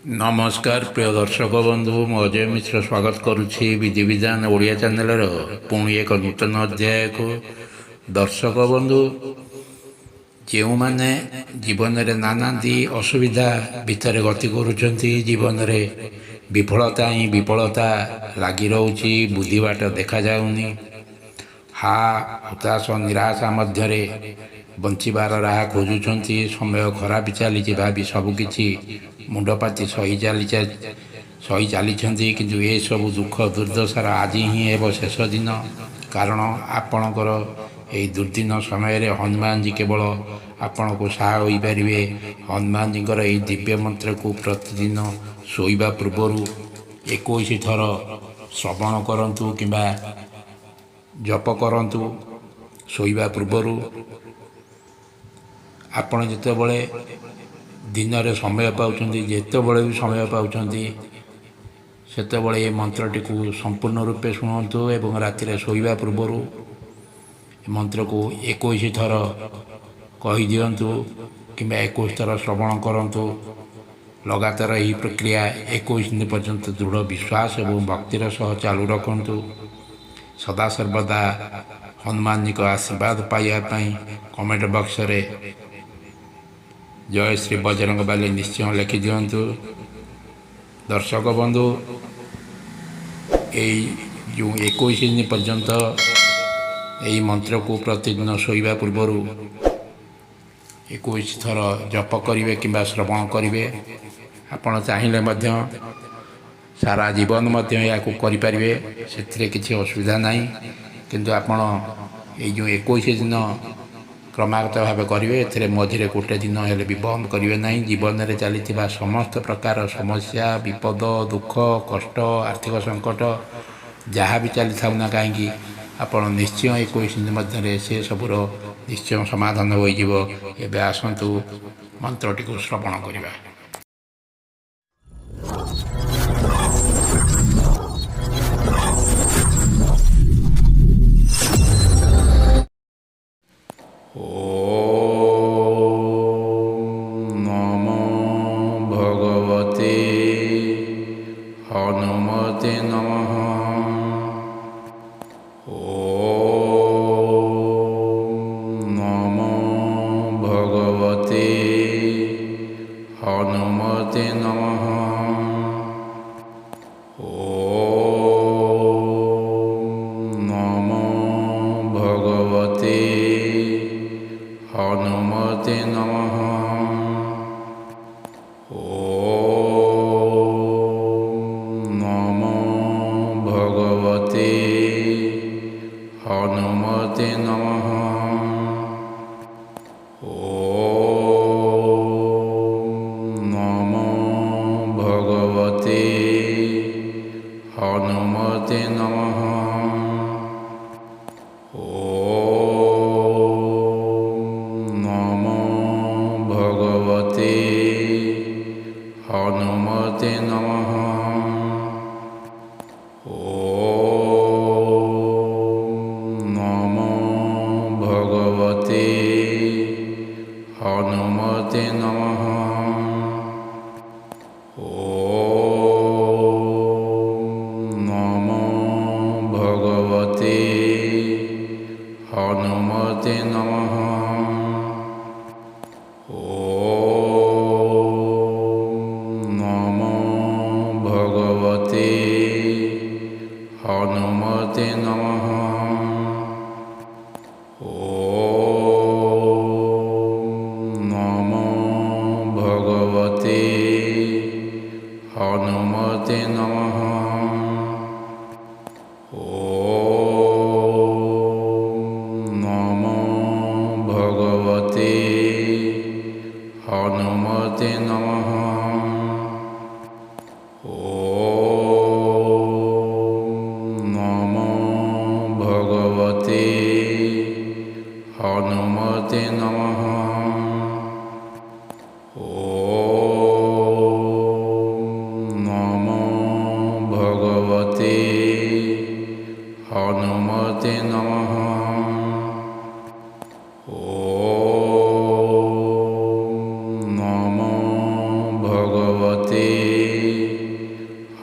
नमस्कार प्रिय दर्शक बंधु मु अजय मिश्र स्वागत करुच्ची विधिविधान ओडिया चैनल पुणी एक नूतन अध्याय को दर्शक बंधु जो मैंने जीवन में नानादी असुविधा भितर गति करुँच जीवन में विफलता ही विफलता लगी रोची बुद्धिबाट देखा जाऊनी हा हताश निराशा मध्य बंचार राह खोजुंट समय खराब चली भावी सबकि मुंडपाति सही चली किंतु ये सब दुख दुर्दशार आज ही है शेष दिन कारण आपणकर यही दुर्दिन समय हनुमान जी केवल आपण को साहा हो पारे। हनुमान जी यही दिव्य मंत्र को प्रतिदिन शोवा पूर्वर 21 थर श्रवण करंतु किंबा जप करंतु शोवा पूर्वर आपण जितेबले दिन में समय पाँच जितेबले भी समय पाँच से मंत्रटी को संपूर्ण रूपे शुणु एवं राति शोवा पूर्वर मंत्र को 21 थर कही दिंतु कि 21 थर श्रवण करंतु लगातार यही प्रक्रिया 21 दिन पर्यंत दृढ़ विश्वास एवं भक्तिर सह चालू रखु सदा सर्वदा हनुमान जी को आशीर्वाद पाइबापी कमेंट बॉक्स रे जय श्री बजरंग बाली निश्चय लिखि दिंतु। दर्शक बंधु जो 21 दिन पर्यंत यही मंत्र को प्रतिदिन शोवा पूर्वर 21 थर जप करेंगे कि श्रवण करेंगे आपण चाहिए सारा जीवन या करें से किसी असुविधा नहीं किंतु आपण जो 21 दिन क्रमागत भाव करेंगे ए मझे गोटे दिन हेल्ले भी बंद करेंगे ना। जीवन में चली समस्त प्रकार समस्या विपद दुख कष्ट आर्थिक संकट जहाँ भी चली था ना कहीं आपण निश्चय 21 दिन मध्य से सबूर निश्चय समाधान हो आसतु मंत्रटी को श्रवण करवा। हनुमते नमः। नमो भगवते हनुमते नमः। नमो भगवते हनुमते नमः। हनुमते नमः। नमो भगवते हनुमते नमः। नमो भगवते हनुमते नमः। भगवते हनुमते नमः। नमो भगवते हनुमते नमः। नमो भगवते हनुमते नमः। नमो भगवते हनुमते नमः। नमो भगवते हनुमते नमः। नमो भगवते हनुमते नमः। नमो भगवते हनुमते नमः। नमो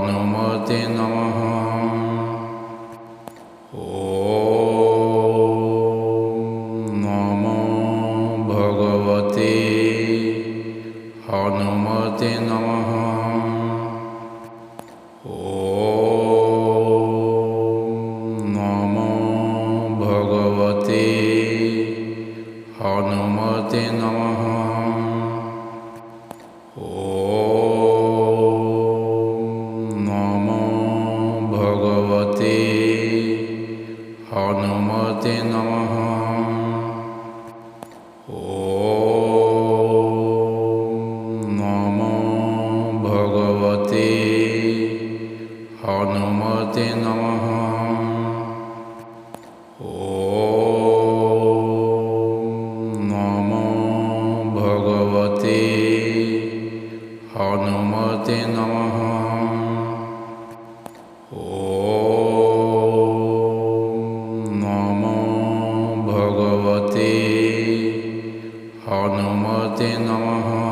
हनुमते नमः। ॐ नमो भगवते हनुमते नमः। ॐ नमो भगवते हनुमते नमः। ॐ नमो भगवते हनुमते नमः। ॐ नमो भगवते हनुमते नमः। ॐ नमो भगवते हनुमते नमः। ॐ नमो भगवते हनुमते नमः।